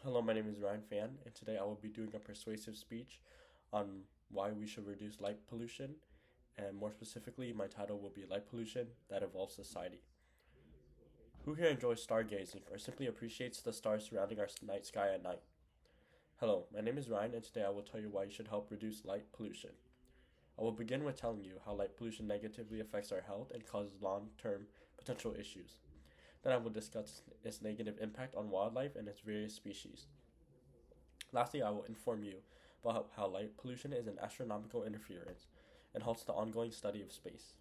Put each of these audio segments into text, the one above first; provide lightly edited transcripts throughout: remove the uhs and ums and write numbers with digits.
Hello, my name is Ryan Fan, and today I will be doing a persuasive speech on why we should reduce light pollution, and more specifically, my title will be Light Pollution That Evolves Society. Who here enjoys stargazing or simply appreciates the stars surrounding our night sky at night? Hello, my name is Ryan, and today I will tell you why you should help reduce light pollution. I will begin with telling you how light pollution negatively affects our health and causes long term potential issues. Then I will discuss its negative impact on wildlife and its various species. Lastly, I will inform you about how light pollution is an astronomical interference and halts the ongoing study of space.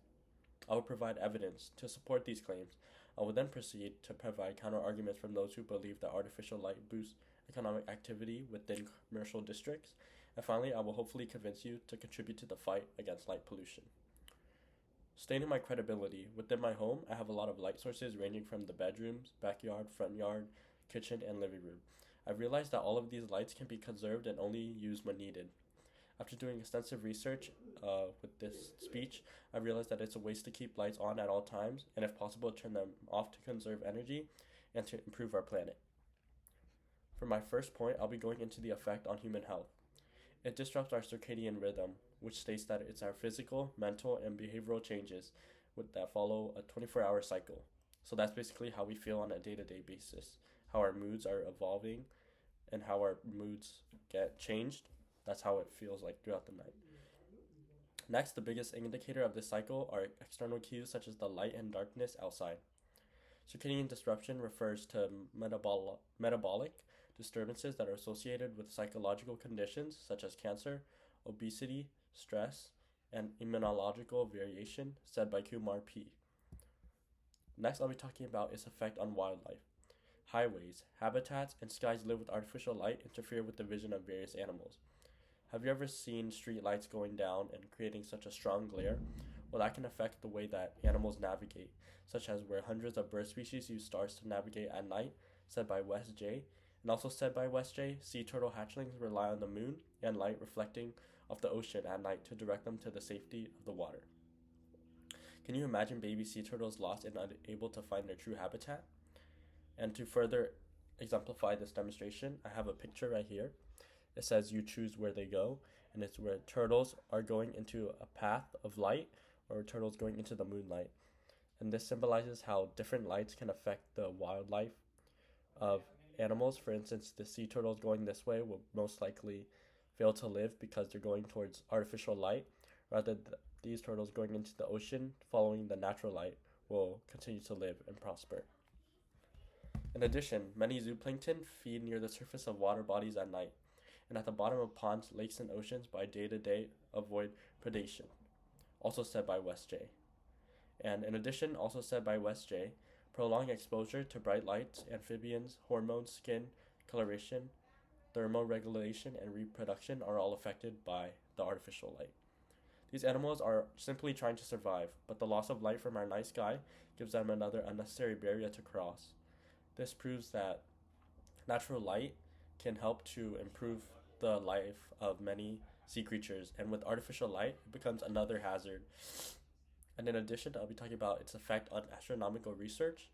I will provide evidence to support these claims. I will then proceed to provide counterarguments from those who believe that artificial light boosts economic activity within commercial districts. And finally, I will hopefully convince you to contribute to the fight against light pollution. Stating my credibility, within my home, I have a lot of light sources ranging from the bedrooms, backyard, front yard, kitchen, and living room. I've realized that all of these lights can be conserved and only used when needed. After doing extensive research with this speech, I realized that it's a waste to keep lights on at all times, and if possible, turn them off to conserve energy and to improve our planet. For my first point, I'll be going into the effect on human health. It disrupts our circadian rhythm, which states that it's our physical, mental, and behavioral changes that follow a 24-hour cycle. So that's basically how we feel on a day-to-day basis, how our moods are evolving, and how our moods get changed. That's how it feels like throughout the night. Next, the biggest indicator of this cycle are external cues such as the light and darkness outside. Circadian disruption refers to metabolic disturbances that are associated with psychological conditions such as cancer, obesity, stress, and immunological variation, said by Kumar P. Next, I'll be talking about its effect on wildlife. Highways, habitats, and skies lit with artificial light interfere with the vision of various animals. Have you ever seen street lights going down and creating such a strong glare? Well, that can affect the way that animals navigate, such as where hundreds of bird species use stars to navigate at night, said by West J. And also said by West J, sea turtle hatchlings rely on the moon and light reflecting off the ocean at night to direct them to the safety of the water. Can you imagine baby sea turtles lost and unable to find their true habitat? And to further exemplify this demonstration, I have a picture right here. It says you choose where they go, and it's where turtles are going into a path of light or turtles going into the moonlight. And this symbolizes how different lights can affect the wildlife of animals. For instance, the sea turtles going this way will most likely fail to live because they're going towards artificial light, rather these turtles going into the ocean following the natural light will continue to live and prosper. In addition, many zooplankton feed near the surface of water bodies at night, and at the bottom of ponds, lakes, and oceans by day-to-day avoid predation, also said by West J. And in addition, also said by West J, prolonged exposure to bright lights, amphibians, hormones, skin, coloration, thermoregulation, and reproduction are all affected by the artificial light. These animals are simply trying to survive, but the loss of light from our night sky gives them another unnecessary barrier to cross. This proves that natural light can help to improve the life of many sea creatures, and with artificial light, it becomes another hazard. And in addition, I'll be talking about its effect on astronomical research.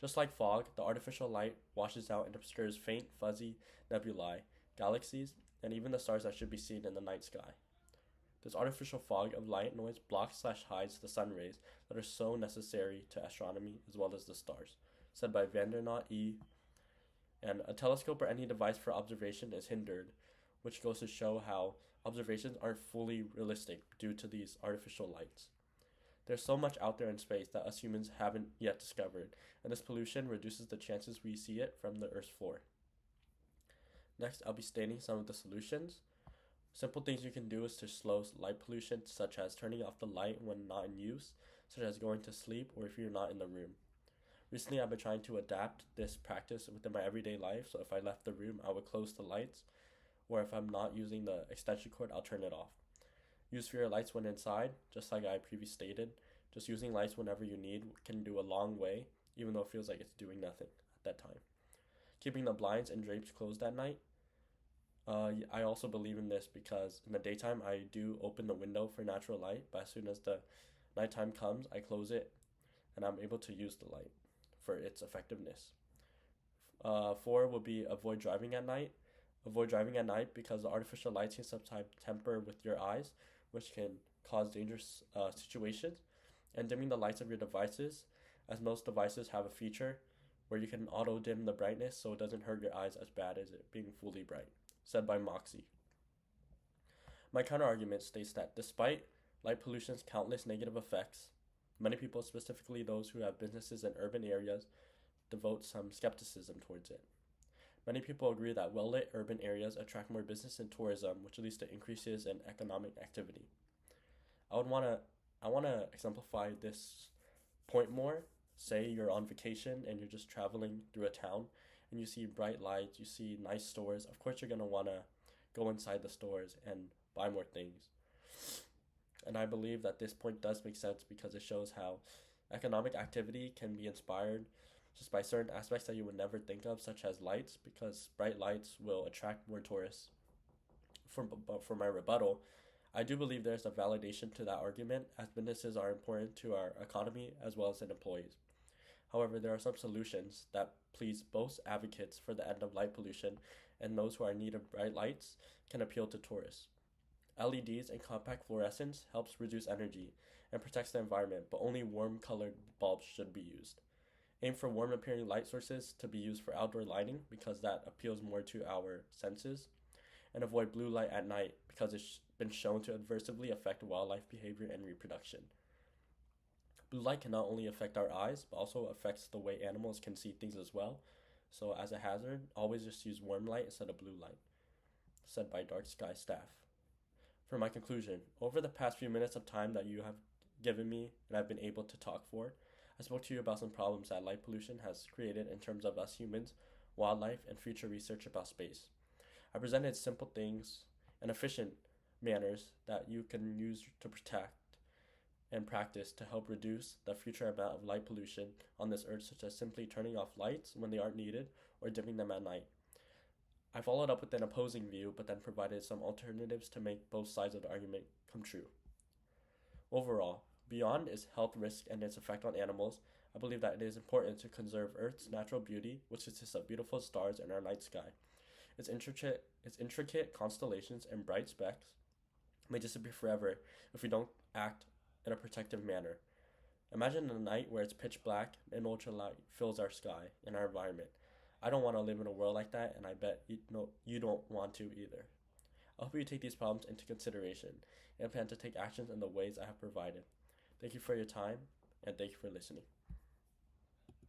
Just like fog, the artificial light washes out and obscures faint, fuzzy nebulae, galaxies, and even the stars that should be seen in the night sky. This artificial fog of light noise blocks/hides the sun rays that are so necessary to astronomy as well as the stars, said by Vandernaut E. And a telescope or any device for observation is hindered, which goes to show how observations aren't fully realistic due to these artificial lights. There's so much out there in space that us humans haven't yet discovered, and this pollution reduces the chances we see it from the Earth's floor. Next, I'll be stating some of the solutions. Simple things you can do is to slow light pollution, such as turning off the light when not in use, such as going to sleep or if you're not in the room. Recently, I've been trying to adapt this practice within my everyday life, so if I left the room, I would close the lights, or if I'm not using the extension cord, I'll turn it off. Use fewer lights when inside, just like I previously stated. Just using lights whenever you need can do a long way, even though it feels like it's doing nothing at that time. Keeping the blinds and drapes closed at night. I also believe in this because in the daytime I do open the window for natural light, but as soon as the nighttime comes, I close it and I'm able to use the light for its effectiveness. Four would be avoid driving at night. Avoid driving at night because the artificial lights can sometimes temper with your eyes, which can cause dangerous situations. And dimming the lights of your devices, as most devices have a feature where you can auto dim the brightness so it doesn't hurt your eyes as bad as it being fully bright. Said by Moxie. My counterargument states that despite light pollution's countless negative effects, many people, specifically those who have businesses in urban areas, devote some skepticism towards it. Many people agree that well lit urban areas attract more business and tourism, which leads to increases in economic activity. I would wanna I wanna exemplify this point more. Say you're on vacation and you're just traveling through a town and you see bright lights, you see nice stores. Of course you're gonna wanna go inside the stores and buy more things. And I believe that this point does make sense because it shows how economic activity can be inspired just by certain aspects that you would never think of, such as lights, because bright lights will attract more tourists. For my rebuttal, I do believe there's a validation to that argument, as businesses are important to our economy as well as in employees. However, there are some solutions that please both advocates for the end of light pollution and those who are in need of bright lights can appeal to tourists. LEDs and compact fluorescence helps reduce energy and protects the environment, but only warm colored bulbs should be used. Aim for warm appearing light sources to be used for outdoor lighting because that appeals more to our senses, and avoid blue light at night because it's been shown to adversely affect wildlife behavior and reproduction. Blue light can not only affect our eyes, but also affects the way animals can see things as well. So as a hazard, always just use warm light instead of blue light. Said by Dark Sky staff. For my conclusion, over the past few minutes of time that you have given me and I've been able to talk for, I spoke to you about some problems that light pollution has created in terms of us humans, wildlife, and future research about space. I presented simple things and efficient manners that you can use to protect and practice to help reduce the future amount of light pollution on this earth, such as simply turning off lights when they aren't needed or dimming them at night. I followed up with an opposing view, but then provided some alternatives to make both sides of the argument come true. Overall, beyond its health risk and its effect on animals, I believe that it is important to conserve Earth's natural beauty, which consists of beautiful stars in our night sky. Its intricate constellations and bright specks may disappear forever if we don't act in a protective manner. Imagine a night where it's pitch black and ultralight fills our sky and our environment. I don't want to live in a world like that, and I bet you don't want to either. I hope you take these problems into consideration and plan to take actions in the ways I have provided. Thank you for your time, and thank you for listening.